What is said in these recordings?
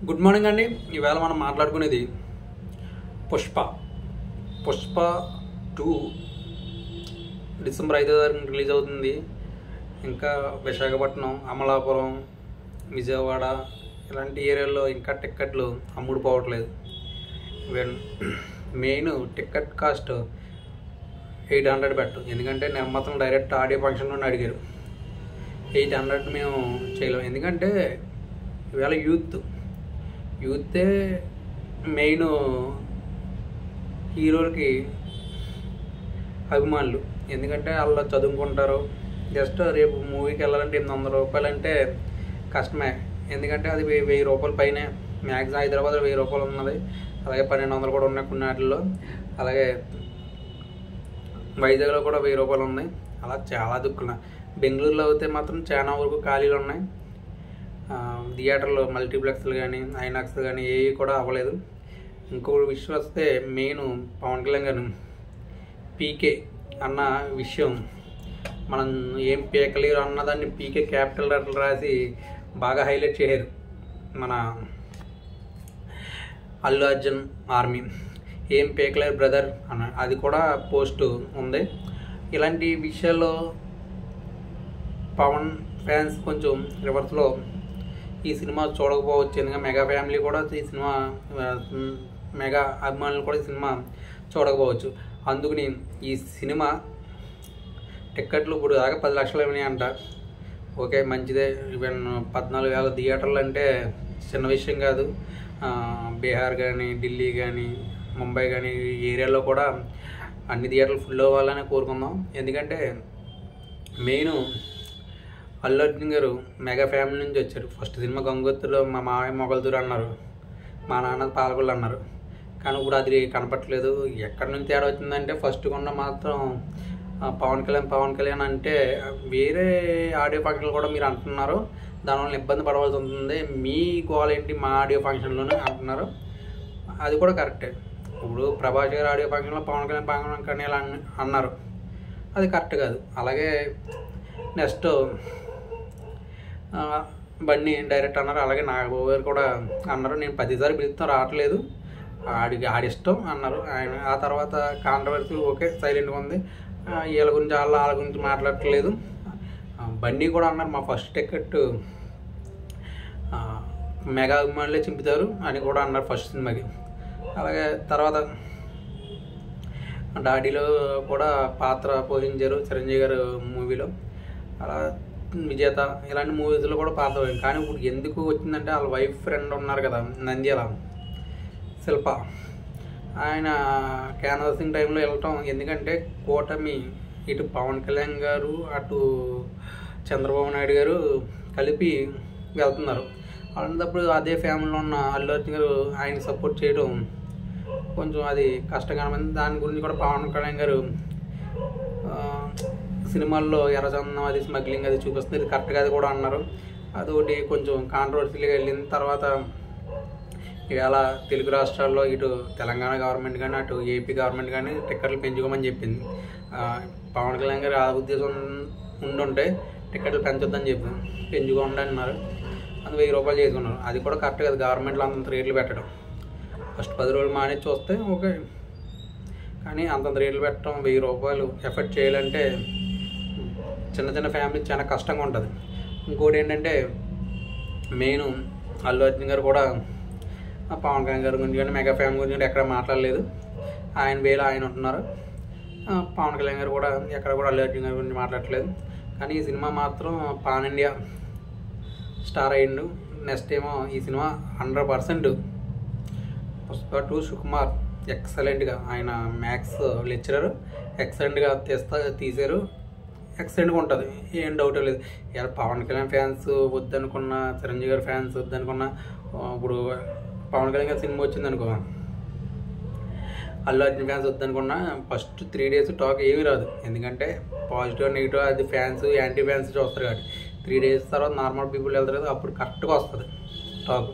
Good morning అండి. ఈవేళ మనం మాట్లాడుకునేది పుష్ప 2 డిసెంబర్ 5వ తారీఖున రిలీజ్ అవుతుంది. ఇంకా విశాఖపట్నం, అమలాపురం, విజయవాడ ఇలాంటి ఏరియాల్లో ఇంకా టిక్కెట్లు అమ్ముడుపోవట్లేదు. మెయిన్ టిక్కెట్ కాస్ట్ 800 పెట్టు, ఎందుకంటే నిర్మాతలు డైరెక్ట్ ఆడియో ఫంక్షన్ నుండి అడిగారు. 800 మేము చేయలేము, ఎందుకంటే ఈవేళ యూతే మెయిన్ హీరోలకి అభిమానులు. ఎందుకంటే వాళ్ళు చదువుకుంటారు. జస్ట్ రేపు మూవీకి వెళ్ళాలంటే 800 రూపాయలు అంటే కష్టమే, ఎందుకంటే అది 1000 రూపాయల పైనే. మ్యాక్సిమం హైదరాబాద్లో 1000 రూపాయలు ఉన్నది, అలాగే 1200 కూడా ఉన్నాయి కొన్ని వాటిల్లో, అలాగే వైజాగ్లో కూడా 1000 రూపాయలు ఉన్నాయి. అలా చాలా దిక్కులు. బెంగళూరులో అయితే మాత్రం చాలా వరకు ఖాళీలు ఉన్నాయి. థియేటర్లో మల్టీప్లెక్స్లు కానీ ఐనాక్స్ కానీ ఏవి కూడా అవ్వలేదు. ఇంకొక విషయం వస్తే మెయిన్ పవన్ కళ్యాణ్ గారు పీకే అన్న విషయం, మనం ఏం పీకలేరు అన్నదాన్ని పీకే క్యాపిటల్ లెటర్లు రాసి బాగా హైలైట్ చేశారు మన అల్లు అర్జున్ ఆర్మీ. ఏం పీకలేరు బ్రదర్ అన్న అది కూడా పోస్ట్ ఉంది. ఇలాంటి విషయాల్లో పవన్ ఫ్యాన్స్ కొంచెం రివర్స్లో ఈ సినిమా చూడకపోవచ్చు, ఎందుకంటే మెగా ఫ్యామిలీ కూడా ఈ సినిమా, మెగా అభిమానులు కూడా ఈ సినిమా చూడకపోవచ్చు. అందుకని ఈ సినిమా టిక్కెట్లు ఇప్పుడు దాకా 10 లక్షలు అయినాయంట. ఓకే, మంచిదే. ఈవెన్ 14,000 థియేటర్లు అంటే చిన్న విషయం కాదు. బీహార్ కానీ, ఢిల్లీ కానీ, ముంబై కానీ ఈ ఏరియాలో కూడా అన్ని థియేటర్లు ఫుల్ అవ్వాలని కోరుకుందాం. ఎందుకంటే మెయిన్ అల్లు అర్జున్ గారు మెగా ఫ్యామిలీ నుంచి వచ్చారు. ఫస్ట్ సినిమా గంగోత్రిలో మా మావయ్య మొగల్దూరు అన్నారు, మా నాన్న పాలకొల్లు అన్నారు. కానీ ఇప్పుడు అది కనపట్లేదు. ఎక్కడి నుంచి తేడా వచ్చిందంటే ఫస్ట్ కొన్న మాత్రం పవన్ కళ్యాణ్ అంటే వేరే ఆడియో ఫంక్షన్లు కూడా మీరు అంటున్నారు, దానివల్ల ఇబ్బంది పడవలసి ఉంటుంది. మీ గోల్ ఏంటి మా ఆడియో ఫంక్షన్లోనే అంటున్నారు. అది కూడా కరెక్టే. ఇప్పుడు ప్రభాస్ గారు ఆడియో ఫంక్షన్లో పవన్ కళ్యాణ్ అన్నారు, అది కరెక్ట్ కాదు. అలాగే నెక్స్ట్ బండి డైరెక్ట్ అన్నారు, అలాగే నాగబాబు గారు కూడా అన్నారు. నేను 10 సార్లు పిలుస్తాను రావట్లేదు, ఆడిష్టం అన్నారు ఆయన. ఆ తర్వాత కాంట్రవర్సీ ఓకే సైలెంట్గా ఉంది. వీళ్ళ గురించి వాళ్ళ గురించి మాట్లాడట్లేదు. బండి కూడా అన్నారు మా ఫస్ట్ టికెట్ మెగా అభిమానులే చింపుతారు అని కూడా అన్నారు ఫస్ట్ సినిమాకి. అలాగే తర్వాత డాడీలో కూడా పాత్ర పోషించారు చిరంజీవి గారు మూవీలో. అలా విజేత ఇలాంటి మూవీస్లో కూడా పాత్ర. కానీ ఇప్పుడు ఎందుకు వచ్చిందంటే వాళ్ళ వైఫ్ ఫ్రెండ్ ఉన్నారు కదా నంద్యాల శిల్ప, ఆయన క్యాన్వాసింగ్ టైంలో వెళ్ళటం. ఎందుకంటే కూటమి ఇటు పవన్ కళ్యాణ్ గారు అటు చంద్రబాబు నాయుడు గారు కలిపి వెళ్తున్నారు. అలాంటప్పుడు అదే ఫ్యామిలీలో ఉన్న అల్లు అర్జున్ గారు ఆయన సపోర్ట్ చేయడం కొంచెం అది కష్టకరమైంది. దాని గురించి కూడా పవన్ కళ్యాణ్ గారు సినిమాల్లో ఎర్రచందనం అది స్మగ్లింగ్ అది చూపిస్తుంది, ఇది కరెక్ట్ కాదు కూడా అన్నారు. అదొకటి కొంచెం కాంట్రవర్సీగా వెళ్ళిన తర్వాత ఇవాళ తెలుగు రాష్ట్రాల్లో ఇటు తెలంగాణ గవర్నమెంట్ కానీ అటు ఏపీ గవర్నమెంట్ కానీ టిక్కెట్లు పెంచుకోమని చెప్పింది. పవన్ కళ్యాణ్ గారు ఆ ఉద్దేశం ఉండుంటే టిక్కెట్లు పెంచొద్దని చెప్పి పెంచుకోండి అన్నారు. అది 1000 రూపాయలు చేసుకున్నారు. అది కూడా కరెక్ట్ కాదు, గవర్నమెంట్లో అంతంత రేట్లు పెట్టడం. ఫస్ట్ 10 రోజులు మానేసి చూస్తే ఓకే, కానీ అంతంత రేట్లు పెట్టడం 1000 రూపాయలు ఎఫర్ట్ చేయాలంటే చిన్న ఫ్యామిలీ చాలా కష్టంగా ఉంటుంది. ఇంకోటి ఏంటంటే మెయిన్ అల్లు అర్జున్ గారు కూడా పవన్ కళ్యాణ్ గారి గురించి కానీ మెగా ఫ్యామిలీ గురించి ఎక్కడ మాట్లాడలేదు. ఆయన వేళ ఆయన ఉంటున్నారు. పవన్ కళ్యాణ్ గారు కూడా ఎక్కడ కూడా అల్లు అర్జున్ గారి గురించి మాట్లాడట్లేదు. కానీ ఈ సినిమా మాత్రం పాన్ ఇండియా స్టార్ అయ్యిండు. నెక్స్ట్ ఏమో ఈ సినిమా 100% పుష్ప 2 సుకుమార్ ఎక్సలెంట్గా, ఆయన మ్యాథ్స్ లెక్చరర్, ఎక్సలెంట్గా తీశారు. ఎక్సలెంట్గా ఉంటుంది, ఏం డౌట్ లేదు. ఇలా పవన్ కళ్యాణ్ ఫ్యాన్స్ వద్దనుకున్న, చిరంజీవి గారి ఫ్యాన్స్ వద్దనుకున్న, ఇప్పుడు పవన్ కళ్యాణ్ గారి సినిమా వచ్చింది అనుకో, అల్లు అర్జున్ ఫ్యాన్స్ వద్దనుకున్న ఫస్ట్ 3 days టాక్ ఏమీ రాదు. ఎందుకంటే పాజిటివ్ నెగిటివ్ అది ఫ్యాన్స్ యాంటీ ఫ్యాన్స్ చూస్తారు కాబట్టి 3 days తర్వాత నార్మల్ పీపుల్ వెళ్తారు కదా, అప్పుడు కరెక్ట్గా వస్తుంది talk.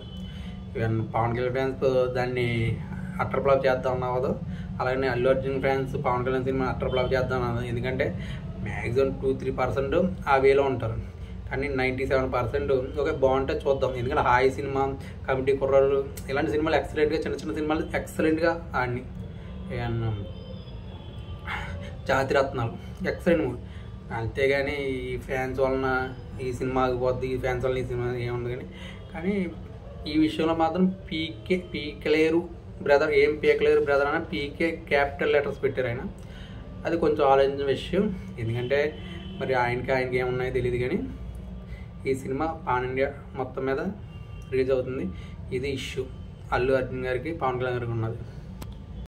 Even Pawan Kalyan fans దాన్ని అట్టర్ ఫ్లాప్ చేద్దాం అవ్వదు, అలాగే Allu Arjun fans Pawan Kalyan cinema utter flop చేద్దాం అవ్వదు. ఎందుకంటే మ్యాక్సిమం 2-3% ఆ వేలో ఉంటారు. కానీ 97% ఓకే బాగుంటే చూద్దాం. ఎందుకంటే హాయ్ సినిమా, కమిటీ కుర్రాళ్ళు ఇలాంటి సినిమాలు ఎక్సలెంట్గా, చిన్న చిన్న సినిమాలు ఎక్సలెంట్గా ఆడినాయి. ఏమన్నా జాతిరత్నాలు ఎక్సలెంట్ మూవీ. అంతేగాని ఈ ఫ్యాన్స్ వలన ఈ సినిమా ఆగిపోద్ది, ఈ ఫ్యాన్స్ వలన ఈ సినిమా ఏముంది. కానీ ఈ విషయంలో మాత్రం పీకలేరు బ్రదర్, ఏం పీకలేరు బ్రదర్ అని పీకే క్యాపిటల్ లెటర్స్ పెట్టారు ఆయన. అది కొంచెం ఆలోచించిన విషయం. ఎందుకంటే మరి ఆయనకి ఏమున్నాయో తెలియదు. కానీ ఈ సినిమా పాన్ ఇండియా మొత్తం మీద రిలీజ్ అవుతుంది. ఇది ఇష్యూ అల్లు అర్జున్ గారికి, పవన్ కళ్యాణ్ గారికి ఉన్నది.